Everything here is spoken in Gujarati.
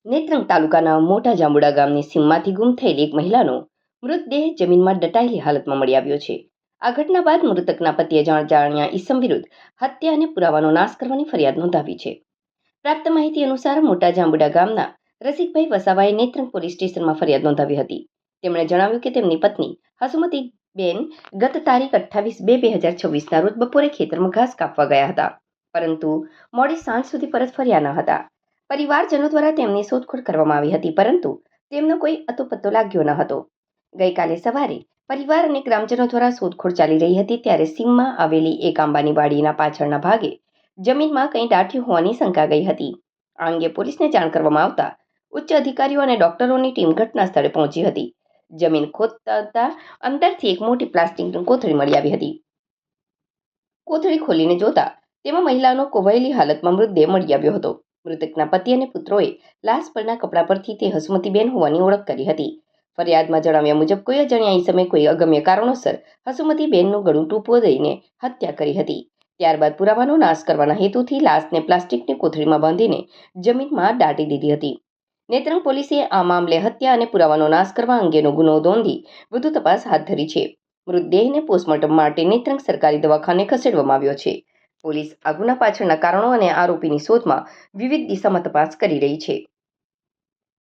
નેત્રંગ તાલુકાના મોટા જાંબુડા ગામની સીમમાંથી ગુમ થયેલી એક મહિલાનો મૃતદેહ જમીનમાં દટાયેલી હાલતમાં મળી આવ્યો છે. આ ઘટના બાદ મૃતકના પતિએ જાણ્યા ઈસમ વિરુદ્ધ હત્યા અને પુરાવાનો નાશ કરવાની ફરિયાદ નોંધાવી છે. પ્રાપ્ત માહિતી અનુસાર મોટા જાંબુડા ગામના રસિકભાઈ વસાવાએ નેત્રંગ પોલીસ સ્ટેશનમાં ફરિયાદ નોંધાવી હતી. તેમણે જણાવ્યું કે તેમની પત્ની હસુમતી બેન ગત તારીખ 28/2/2026ના રોજ બપોરે ખેતરમાં ઘાસ કાપવા ગયા હતા, પરંતુ મોડી સાંજ સુધી પરત ફર્યા ન હતા. પરિવારજનો દ્વારા તેમની શોધખોળ કરવામાં આવી હતી, પરંતુ તેમનો કોઈ અતોપત્તો લાગ્યો ન હતો. ગઈકાલે સવારે પરિવાર અને ગ્રામજનો દ્વારા શોધખોળ ચાલી રહી હતી, ત્યારે સીમમાં આવેલી એક આંબાની વાડીના પાછળના ભાગે જમીનમાં કંઈ દાટ્યું હોવાની શંકા ગઈ હતી. આ અંગે પોલીસને જાણ કરવામાં આવતા ઉચ્ચ અધિકારીઓ અને ડોક્ટરોની ટીમ ઘટના સ્થળે પહોંચી હતી. જમીન ખોદતા અંદરથી એક મોટી પ્લાસ્ટિકની કોથળી મળી આવી હતી. કોથળી ખોલીને જોતા તેમાં મહિલાનો કોવાયેલી હાલતમાં મૃતદેહ મળી આવ્યો હતો. મૃતકના પતિ અને પુત્રોએ લાશ પરના કપડા પરથી તે હસુમતીબેન હોવાની ઓળખ કરી હતી. ફરિયાદમાં જણાવ્યા મુજબ કોઈ અજાણ્યા ઈસમે કોઈ અગમ્ય કારણોસર હસુમતીબેનનું ગળું ટૂંપો દઈને હત્યા કરી હતી. ત્યારબાદ પુરાવાનો નાશ કરવાના હેતુથી લાશને પ્લાસ્ટિકની કોથળીમાં બાંધીને જમીનમાં દાટી દીધી હતી. નેત્રંગ પોલીસે આ મામલે હત્યા અને પુરાવાનો નાશ કરવા અંગેનો ગુનો નોંધી વધુ તપાસ હાથ ધરી છે. મૃતદેહને પોસ્ટમોર્ટમ માટે નેત્રંગ સરકારી દવાખાને ખસેડવામાં આવ્યો છે. પોલીસ આ ગુના પાછળના કારણો અને આરોપીની શોધમાં વિવિધ દિશામાં તપાસ કરી રહી છે.